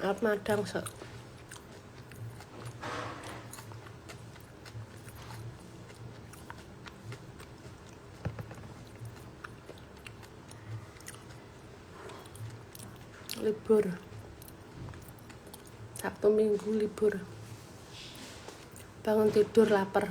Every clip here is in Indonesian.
Arep madang sok. Libur. Sabtu Minggu libur. Bangun tidur lapar.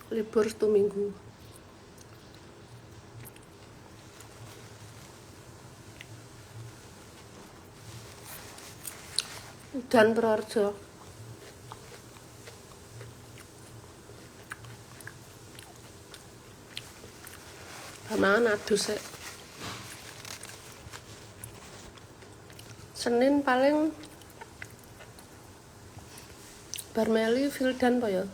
Libur Sabtu Minggu. Udan Purworejo. Mangan adus sik. Senin paling Barmeli Vildan apa ya?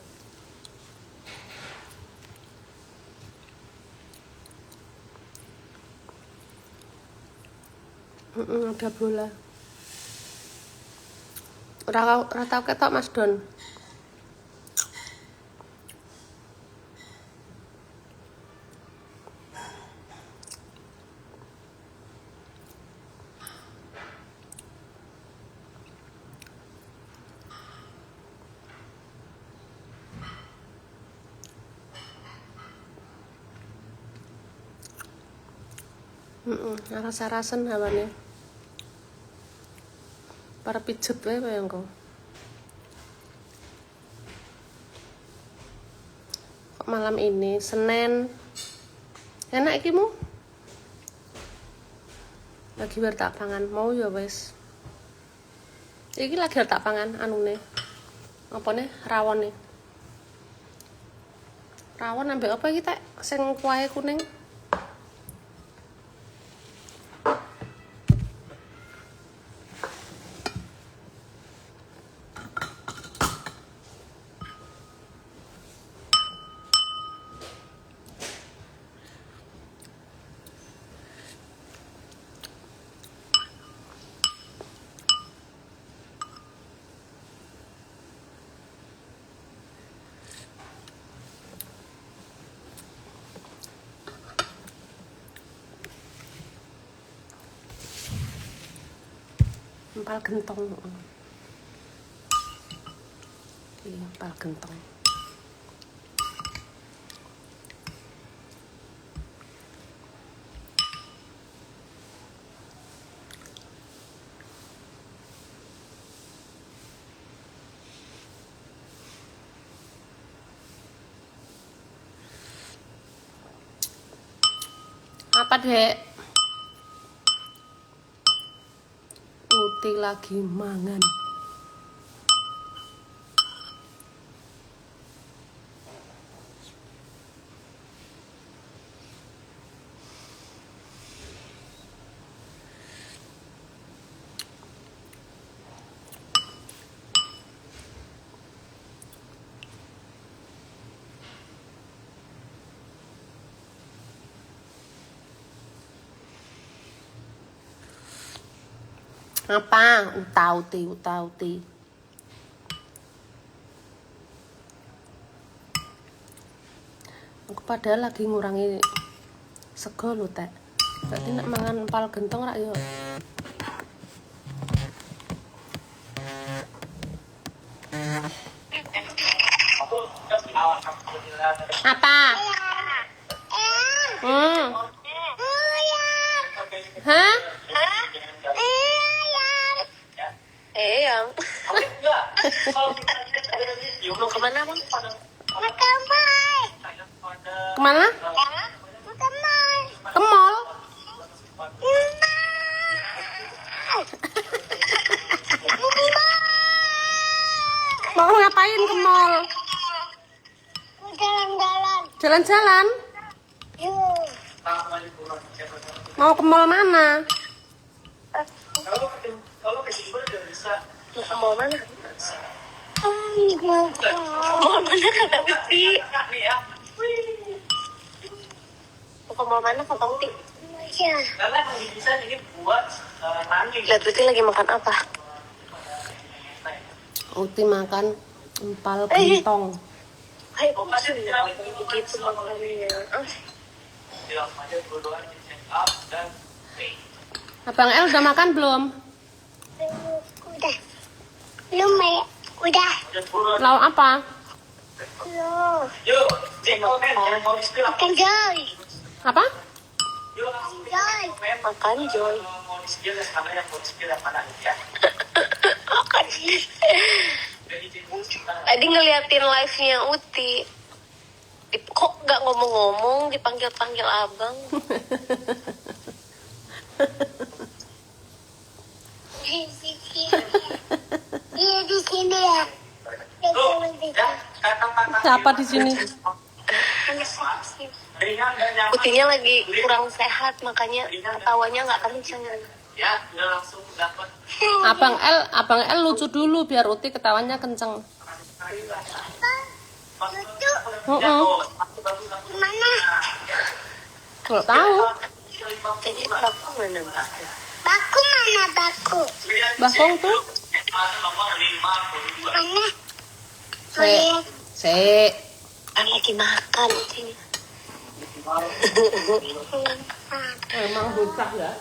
Ada bola. Ora tau ketok Mas Don. Aras-arasen hawane. Para pijet wae kaya engko. Kok malam ini Senin. Enak iki mu? Lagi bar tak pangan, mau ya wis. Iki lagi tak pangan anune. Apane? Rawone. Rawon ambek apa iki tek sing kuahe kuning? Empal gentong. Empal gentong. Apa, Dek? Uti lagi mangan. Apa? Uta-uti. Aku padahal lagi ngurangi sego lho, Tek. Berarti nek mangan empal gentong rak yo. Apa? Hah? Yang kemana bang? Kemana? Ke mall. Mau ngapain ke mall? Jalan-jalan. Mau ke mall mana? Kalau ke Jember udah bisa. Mau mana? Mau mana kata Wipi? Mau ke mall mana kata Uti? Iya. Karena bisa ini buat nangis. Lihat Uti lagi makan apa? Uti makan empal kentong. Hai, pasti begitu makanannya. Bilang aja dua-duanya di check up dan Abang El udah makan belum? Udah. Belum ya? Udah. Lauk apa? Belum. yuk, cek komen yang mau di-spill Makan Joy. Apa? yuk langsung Joy. Makan Joy. mau di-spill ya sama yang mau di-spill yang mana ya. Makan. Jadi Tadi ngeliatin live-nya Uti. Kok nggak ngomong-ngomong, dipanggil-panggil abang. Dia di sini ya. tuh, ya, kata-kata Siapa di sini? ringan dan nyaman. Utinya lagi kurang sehat, makanya ketawanya nggak kenceng. Ya, udah langsung dapat. Abang El lucu dulu biar Uti ketawanya kenceng. Lucu. Mana? Kalau tahu, Jadi baku mana mbak? Baku mana baku? Bakong tuh. Mana? Se. Kan lagi makan Utinya. Emang bocah ya.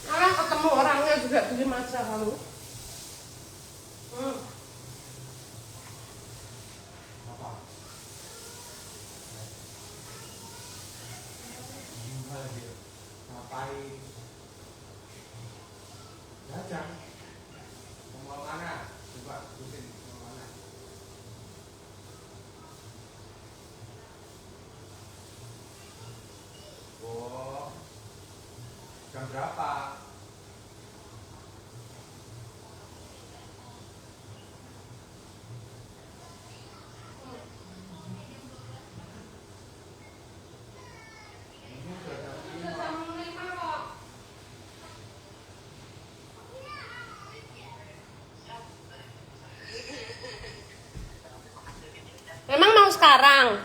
Orang ketemu orangnya juga bikin aja kamu. Ngapain? Jajan. Mau mana? Coba sebutin mau mana? Oh, jam berapa? Ini udah jam 5. Memang mau sekarang?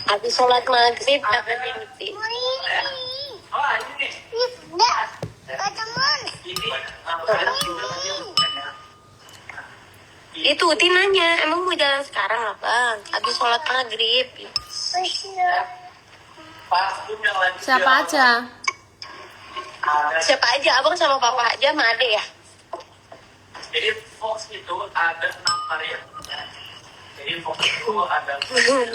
Habis sholat maghrib ada Uti. Oh ini. Oh, ini nih. Ini enggak. Teman. Ini Itu Uti nanya, emang mau jalan sekarang abang? Habis sholat maghrib. pas punya lagi. Siapa aja? Ada. Siapa aja, abang sama papa aja sama adek ya? Jadi Fox itu ada 6 varian. Jadi Fox itu ada varian.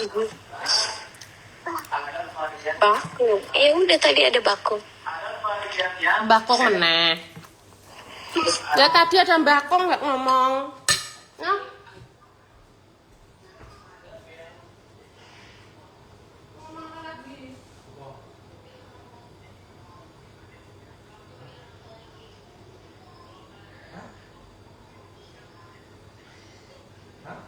Baku. Udah tadi ada baku. Ada varian yang Bakong meneh. Ya tadi ada bakong nggak ngomong. Nah, Hah?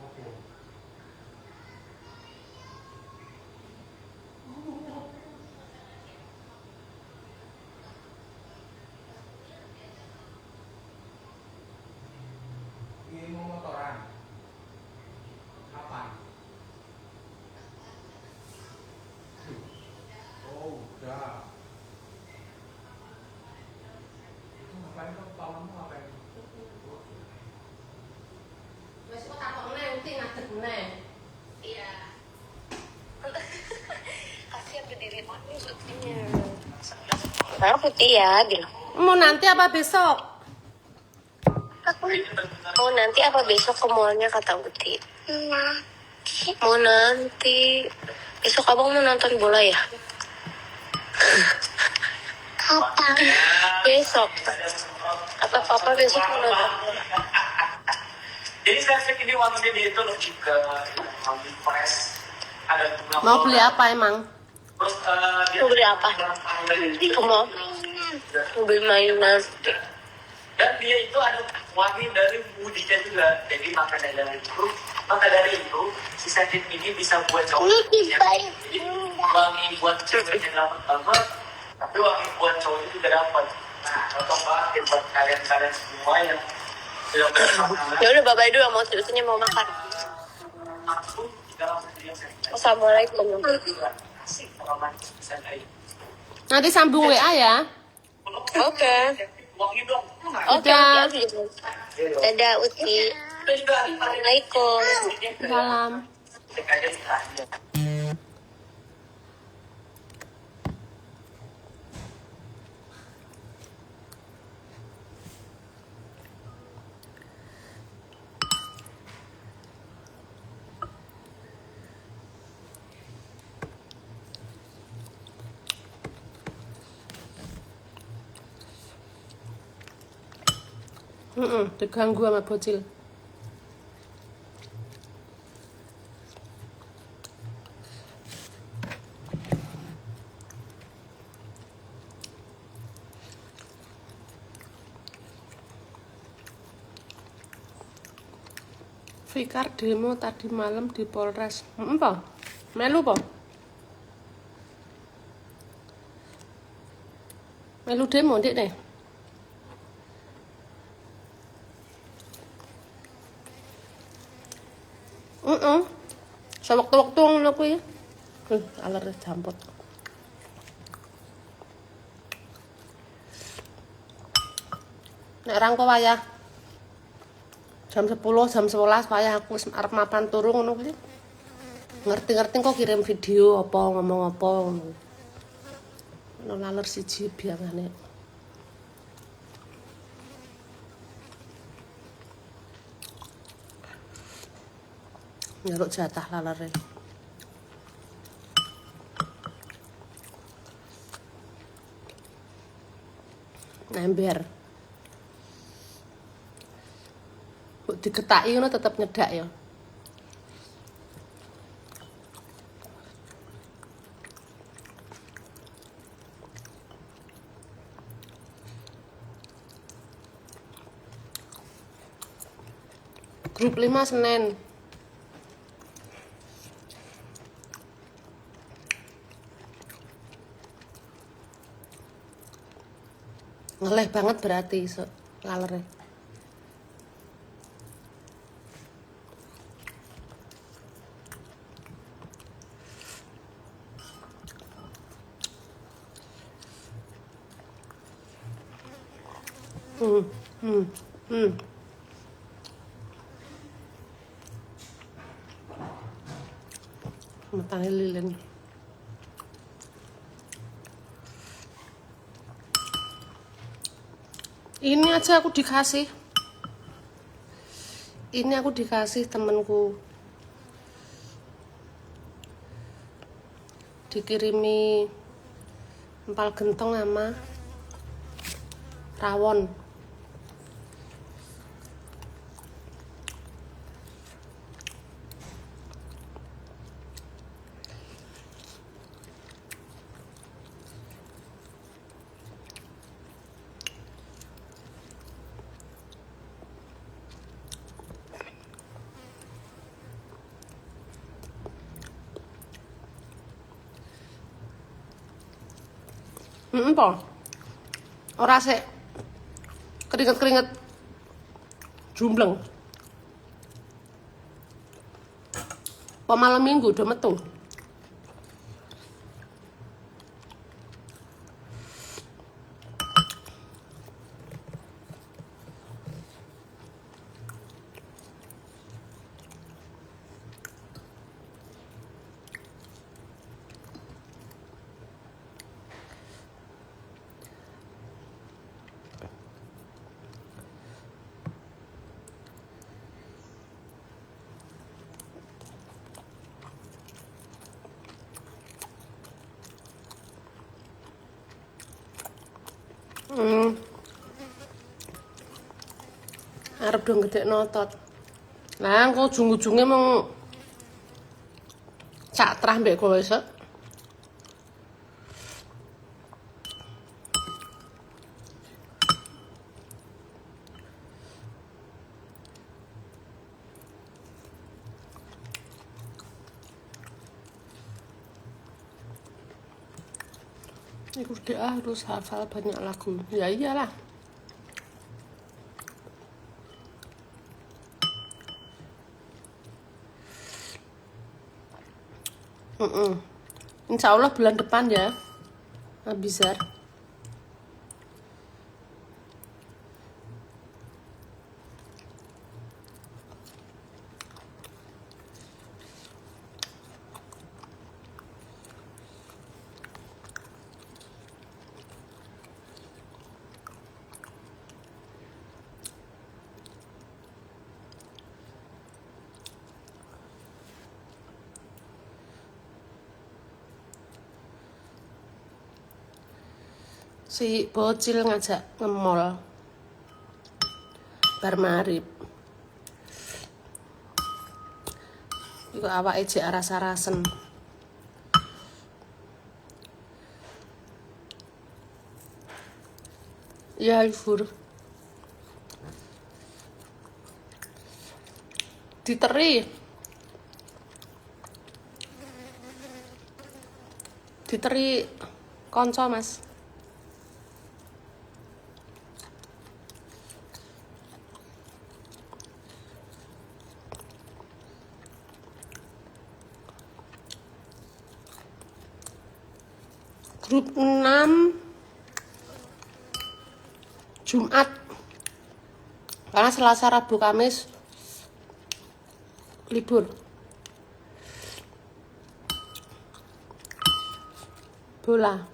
Oke. Ini mau motoran. Kapan? Oh, udah. Itu ngapain tuh? Pamanmu ngapain? wes kok takok meneh Uti ngadeg meneh. Iya. Kasihan berdiri terus Utinya. Sekarang Putih ya bilang. Mau nanti apa besok? Oh nanti apa besok ke mallnya kata Uti. Nah. Mau nanti. Besok abang mau nonton bola ya? Kapan? Besok. Apa papa besok mau nonton? Jadi saya pikir ini wanginya dia itu lebih ke wangi fresh. Ada bunga. Mau beli apa emang? Terus dia Mau beli apa? Ke mall? Mainan. Mau beli mainan. dan dia itu ada wangi dari budinya juga. Jadi maka dari itu si Satin ini bisa buat cowok. Ini dibalik. Jadi wangi buat ceweknya dapat banget, tapi wangi buat cowok itu juga dapat. Nah, Potong banget buat kalian-kalian semua yang sudah berpasangan. Ya udah, bye-bye dulu, mau cucunya mau makan. Aku di dalam video saya. Assalamualaikum. Asik romantis bisa kayak. Nanti sambung WA ya. Oke. Uangnya dong. Oke, Udah. Uti. Dadah, Uti. Assalamualaikum. Salam. Diganggu sama bocil. Fikar demo tadi malam di Polres. Apa? Melu po? Melu demo dik nih. Sewaktu-waktu ngono kuwi. Aler jampot. Nek rangko wayah jam 10, jam 11 wayah aku wis arep mapan turu ngono kuwi. Ngerti-ngerti kok kirim video apa ngomong apa ngono. Ono laler siji biangane. Nyaruk jatah lalere. Ember. Kok diketaki ngono tetep nyedak ya. Grup 5 Senin. Ngeleh banget berarti lalere. Matanya lilin. Ini aja aku dikasih. Ini aku dikasih temenku. Dikirimi empal gentong sama rawon. Apa? Ora sik keringet-keringet jumbleng. Apa malam minggu udah metu? Arep dong gede notot. Lah engko ujung-ujunge mung cak trah mbek kowe sek. Iku dia harus hafal banyak lagu. Ya iyalah. Insya Allah bulan depan ya, Abizar. Si bocil ngajak nge-mall bar marib. Iku awake jek aras-arasen. Ya Ibu. Diteri. Diteri konco Mas. Grup 6 Jumat. Karena Selasa, Rabu, Kamis libur. Bola.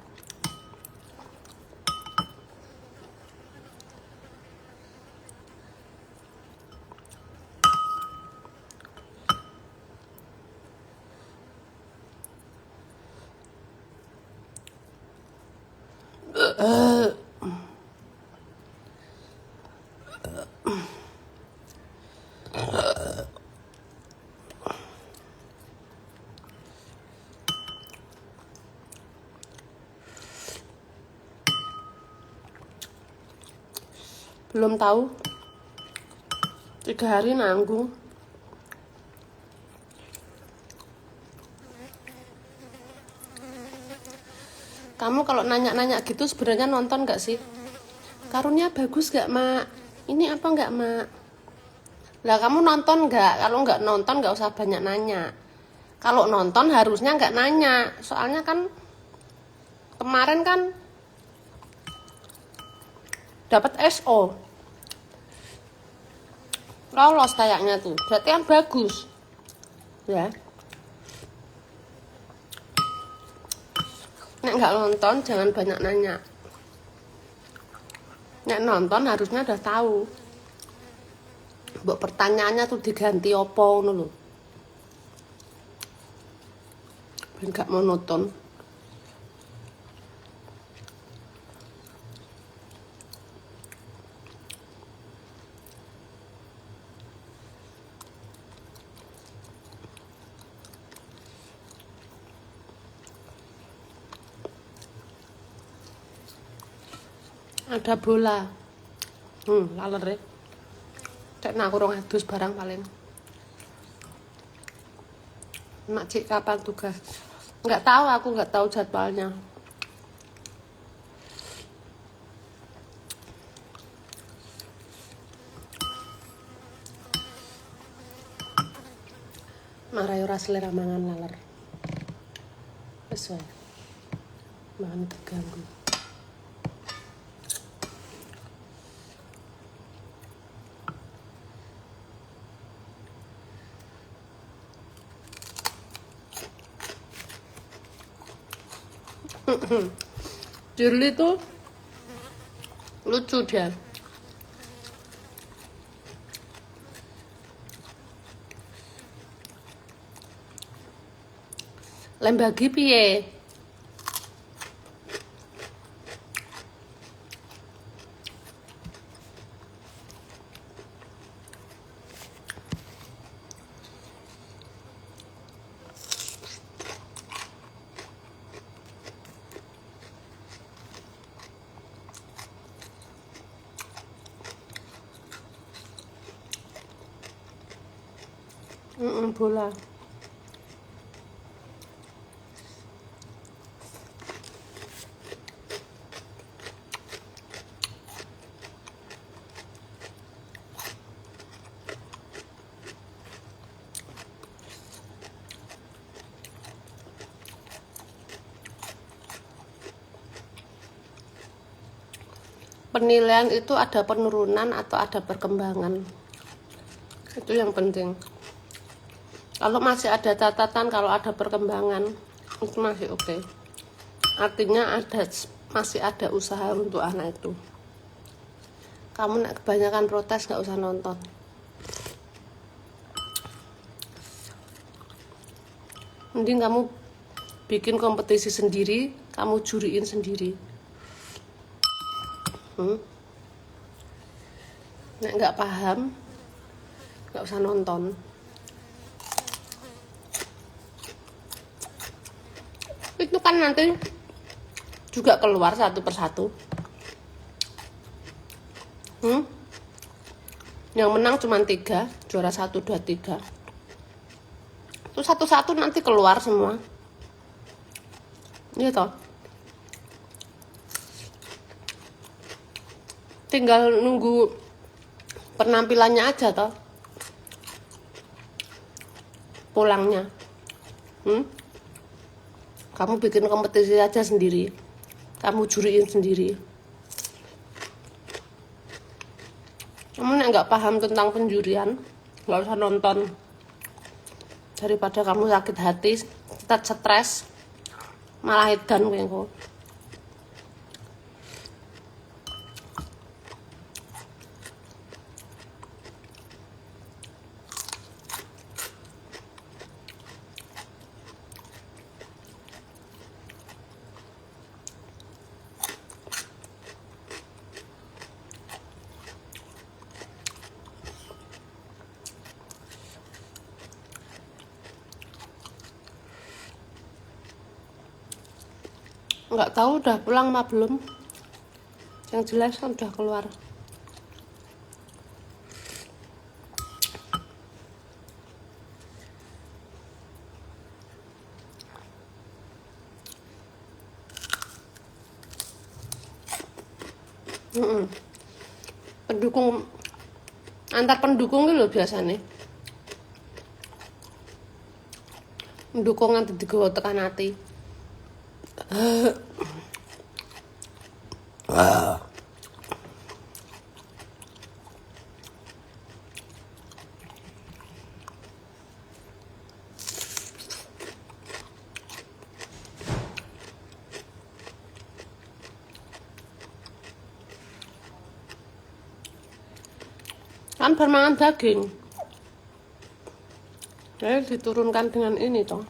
Belum tahu. 3 hari nanggung. Kamu kalau nanya-nanya gitu sebenarnya nonton gak sih? Karunnya bagus gak, Mak? Ini apa gak, Mak? Lah kamu nonton gak? Kalau gak nonton gak usah banyak nanya. Kalau nonton harusnya gak nanya. Soalnya kan kemarin kan dapat SO. Lolos kayaknya tuh. Berarti kan bagus. Ya. Nek nggak nonton jangan banyak nanya. Nek nonton harusnya udah tahu. Mbok pertanyaannya tuh diganti opo ngono lho. Ben gak monoton. Ada bola. Laler ya. Cek nak kurang adus barang paling. Nak cik kapan tugas? Nggak tahu, aku nggak tahu jadwalnya. Marai ora selera mangan laler. Wes wae. Mangan diganggu. Shirley tuh lucu dia. Lembagi piye? Bola. penilaian itu ada penurunan atau ada perkembangan. Itu yang penting. Kalau masih ada catatan, kalau ada perkembangan, itu masih oke. Artinya masih ada usaha untuk anak itu. Kamu nak kebanyakan protes gak usah nonton. Mending kamu bikin kompetisi sendiri, kamu juriin sendiri. Nek nggak paham, nggak usah nonton. Itu kan nanti juga keluar satu persatu. Yang menang cuma 3, juara 1, 2, 3. Itu satu-satu nanti keluar semua. Iya toh. Tinggal nunggu penampilannya aja toh. Pulangnya. Kamu bikin kompetisi aja sendiri. Kamu juriin sendiri. Kamu nggak paham tentang penjurian, nggak usah nonton. Daripada kamu sakit hati, stres, malah edan kayakku. Nggak tahu udah pulang mah belum. Yang jelas kan udah keluar. Pendukung antar pendukung gitu biasanya. Pendukung nanti digawa tekan hati. Kan bermangan daging. Jadi diturunkan dengan ini toh.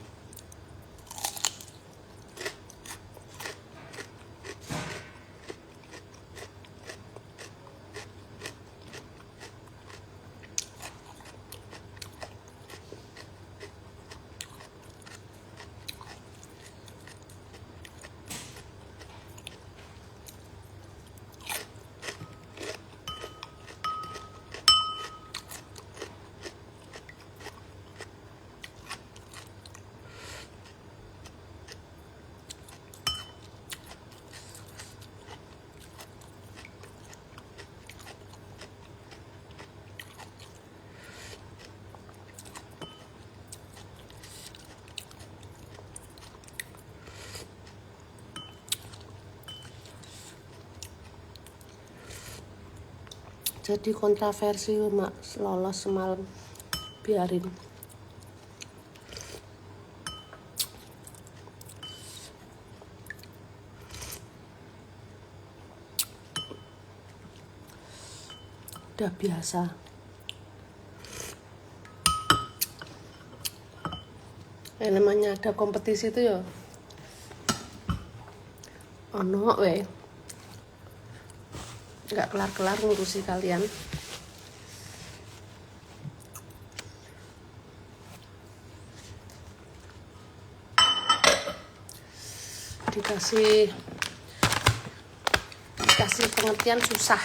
Jadi kontroversi mak lolos semalam, biarin. Udah biasa. Namanya ada kompetisi itu ya ono weh, nggak kelar-kelar ngurusi kalian. Dikasih pengertian susah.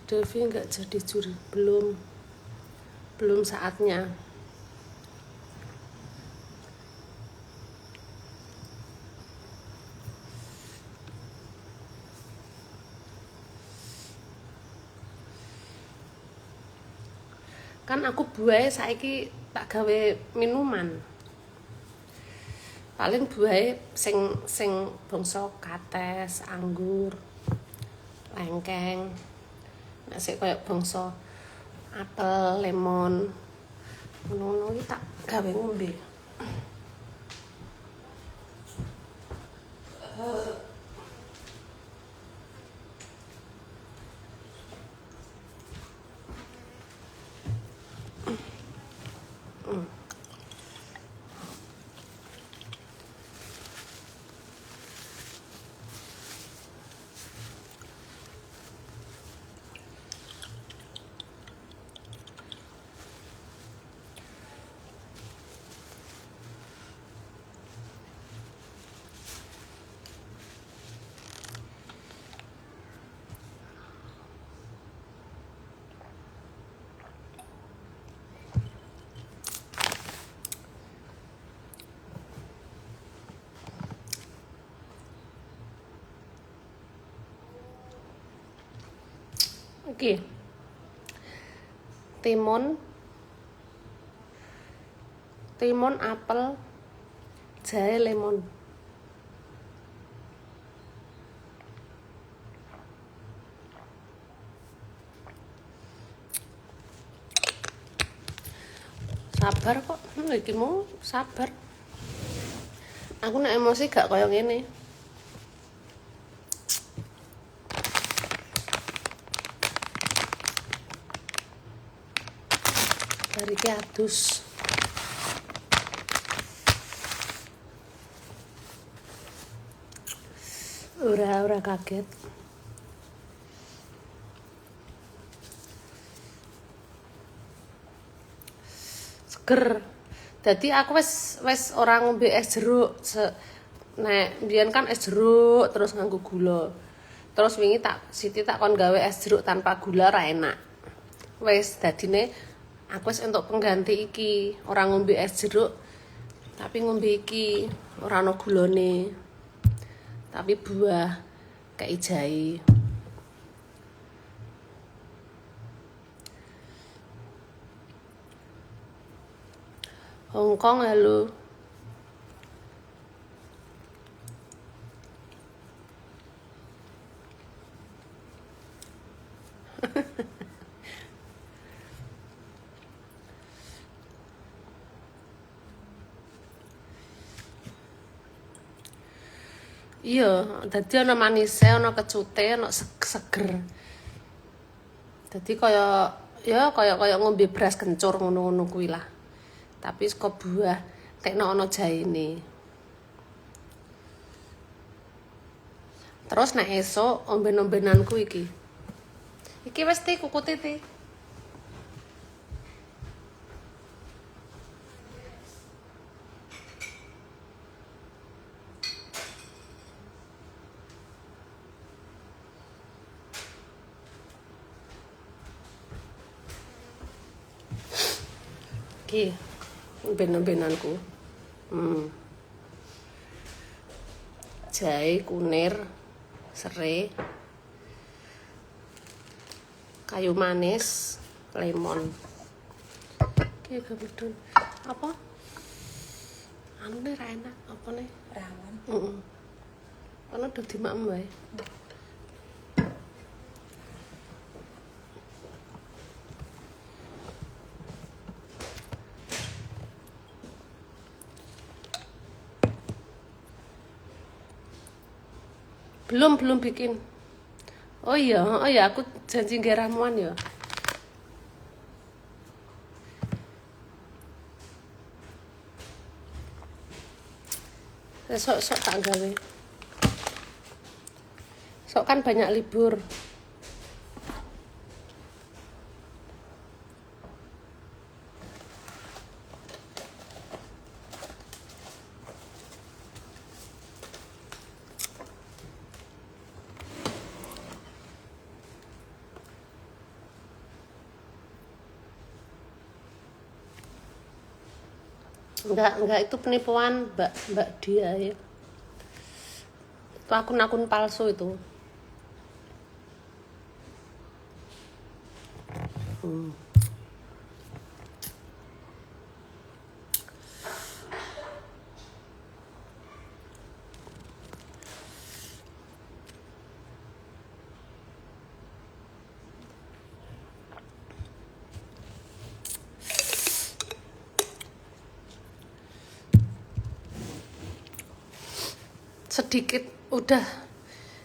Devi nggak jadi juri, belum saatnya. Kan aku buahe saiki tak gawe minuman. Paling buahe sing bangsa kates, anggur, lengkeng. Nek sik koyo bangsa apel, lemon. Ngono-ngono iki tak gawe ngombe. Iki timun apel jahe lemon. Sabar kok, iki mau sabar. Aku nek emosi gak koyo ngene. Dari ki adus. Ora kaget. Seger. Dadi aku wis ora ngombe es jeruk. Nek mbiyen kan es jeruk terus nganggo gula. Terus wingi Siti tak kon gawe es jeruk tanpa gula ra enak. Wis dadine aku wis entuk pengganti iki, ora ngombe es jeruk tapi ngombe iki, ora ana gulane. Tapi buah kayak jahe. Hongkong halo. Iya, dadi ana manise, ana kecute, ana seger. Dadi kaya ngombe beras kencur ngono-ngono kuwi lah. Tapi saka buah tekno ana jahene. Terus nek esuk omben-ombenanku iki. Iki wis ti kukute ti. Iki ben-benanku. Jahe, kunir, serai, kayu manis, lemon. Iki gabudun. Apa? Anu nih ra enak, apa nih? Rawon. Kono do dimakem wae. Belum bikin. Oh iya, aku janji nggae ramuan ya. Sok tak gawe. Sok kan banyak libur. Enggak itu penipuan Mbak dia ya. Itu akun-akun palsu itu. sedikit udah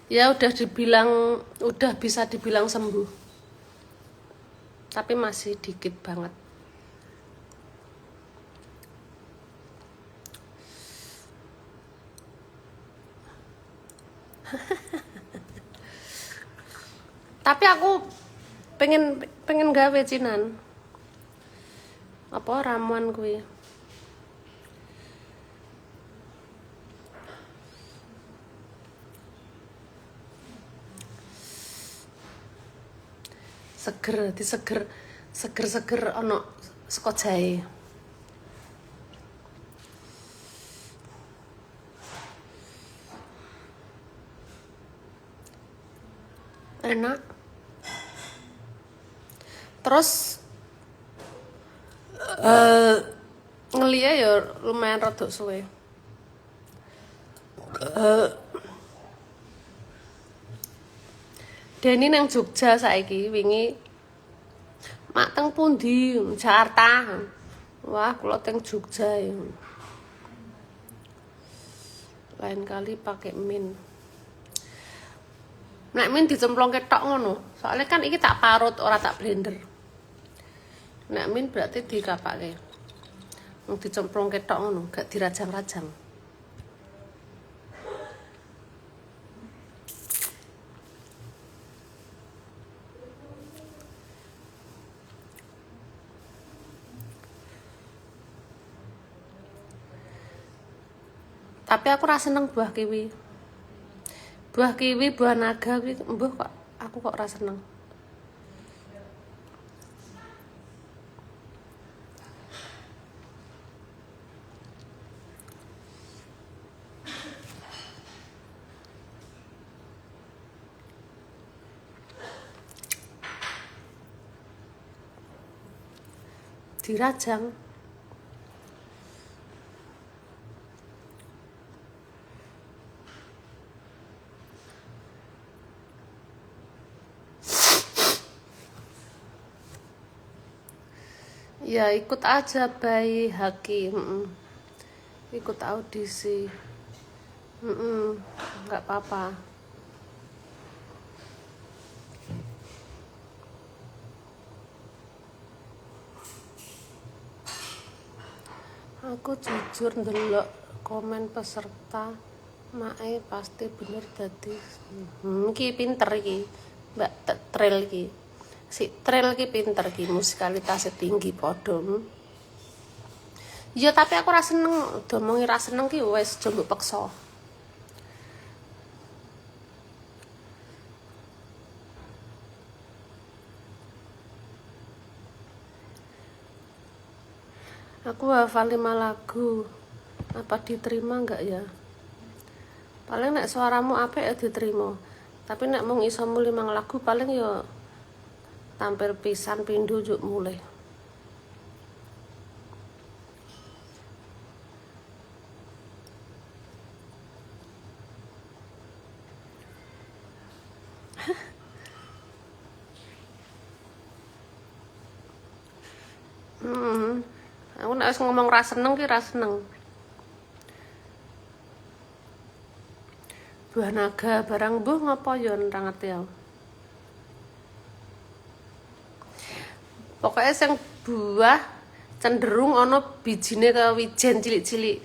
ya udah bisa dibilang sembuh. Tapi masih dikit banget. Tapi aku pengen gawe cinan. Apa ramuan kuwi? Seger ono saka jahe. Enak. Terus ngelia ya lumayan rada suwe. Deni nang Jogja saiki wingi mak teng pundi? Jakarta. Wah, kula teng Jogja ya. Lain kali pakai min. Nek min dicemplongke tok ngono. Soalnya kan iki tak parut ora tak blender. Nek min berarti dikapake. Wong dicemplongke tok ngono, gak dirajang-rajang. Tapi aku ra seneng buah kiwi. Buah kiwi, buah naga kuwi mbuh kok aku kok ra seneng. Dirajang. Ya ikut aja bayi Haki. Ikut audisi. Nggak apa-apa. Aku jujur ndelok komen peserta mae pasti bener dadi. Iki pinter iki. Mbak Tril iki. Si Tril ki pinter ki, musikalitasnya tinggi padha. Ya tapi aku ra seneng, domongi ra seneng ki wis aja mbok peksa. Aku hafal 5 lagu. Apa diterima enggak ya? Paling nek suaramu apik ya diterima. Tapi nek mung isomu 5 lagu paling ya tampil pisan pindho juk mulai. Aku nek wis ngomong ra seneng ki ra seneng. Buah naga barang mbuh ngapa ya ora ngerti aku. Pokoknya sing buah cenderung ono bijine kaya wijen cilik-cilik.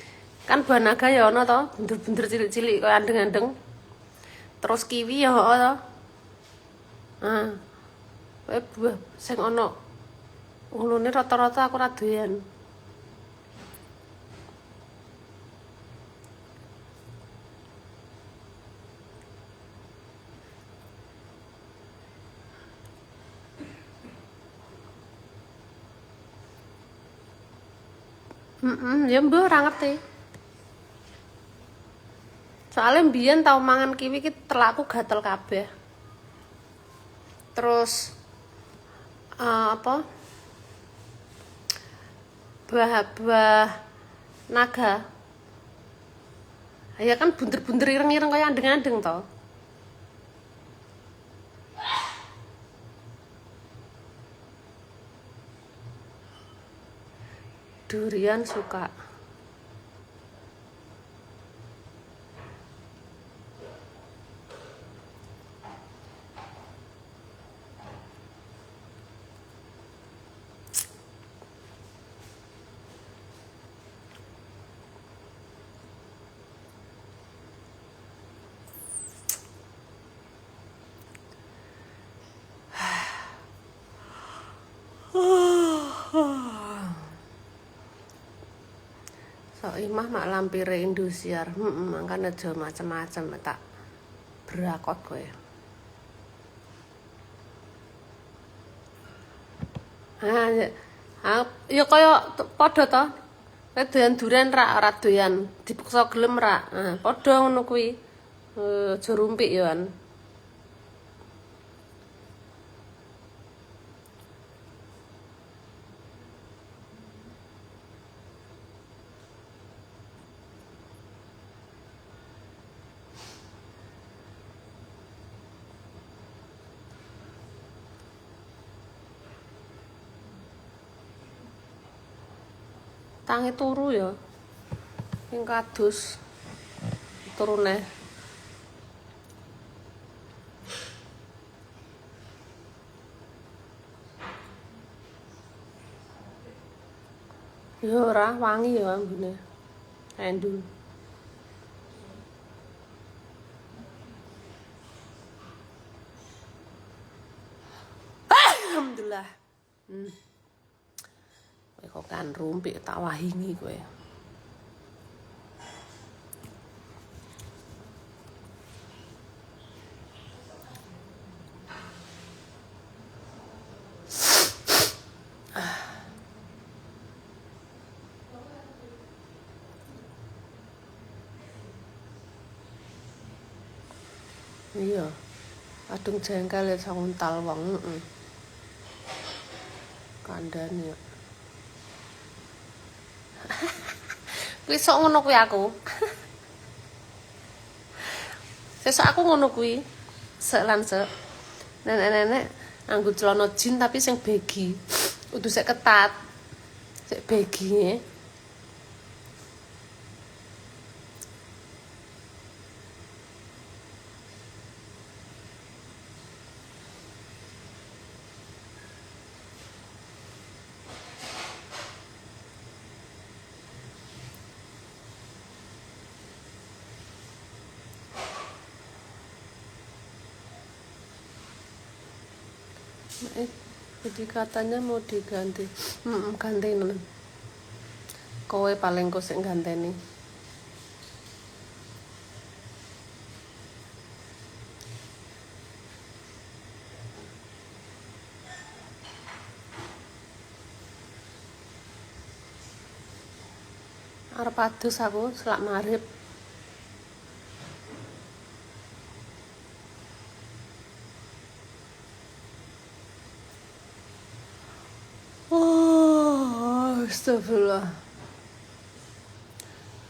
Kan buah naga ya ono to, bunder-bunder cilik-cilik kaya andeng-andeng. Terus kiwi ya ono to. Buah sing ono ulune rata-rata aku ora doyan. Ya mbah ora ngerti. Soalnya mbiyen tau mangan kiwi ki telaku gatel kabeh. Terus apa? Buah naga. Ya kan bunder-bunder ireng-ireng kaya andeng-andeng to. Durian suka. Sok imah mak lampire Indosiar. Mangkane aja macem-macem tak berakot kowe. Ya kaya padha to. Kowe doyan duren rak ora doyan, dipaksa gelem rak. Padha ngono kuwi. Aja rumpik ya kan. Tangi turu ya. Sing kadus turu neh. Ya ora wangi ya ambune. Endul. Alhamdulillah. Kowe kok kan rumpik tak wahingi kowe. Iya. Kadung jengkel ya sanguntal wong, Kandhane ya. Kuwi sok ngono kuwi aku. Sesuk aku ngono kuwi. Sek lan sek. Nenek-nenek nganggo celana jin tapi sing begi. Kudu sik ketat. Sik begi. Jadi katanya mau diganti. Ganti. Kowe paling kok sing ganteni. Arep adus aku selak marip. Astagfirullah.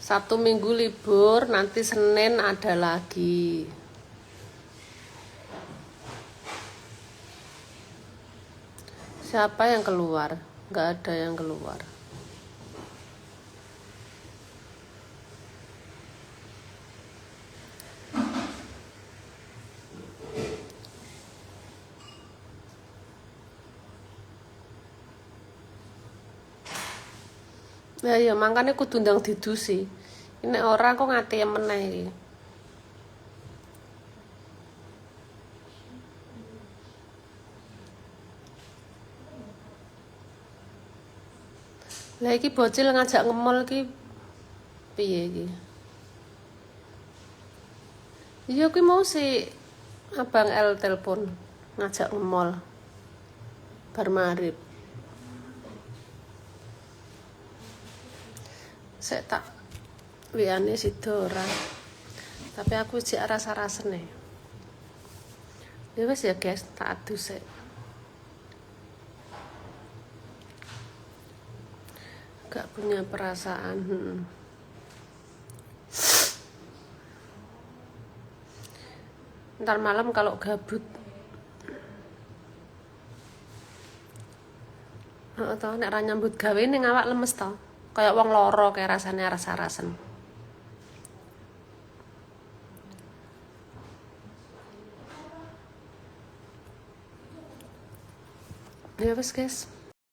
Sabtu Minggu libur, nanti Senin ada lagi. Siapa yang keluar? Nggak ada yang keluar. Nah ya makanya kudu ndang didusi. Ini orang kok ngati meneh iki. Lah iki bocil ngajak ngemol iki piye iki? Iya kuwi mau si Abang L telepon ngajak ngemol. Bar marip. Saya tak wiane sidora. Tapi aku jek rasa-rasane. Ya wis ya guys, tak adus sik. Gak punya perasaan. Ntar malam kalau gabut. Atau nek ra nyambut gawe ning awak lemes to. Kayak wong loro kayak rasanya rasa-rasen. Ya wes guys.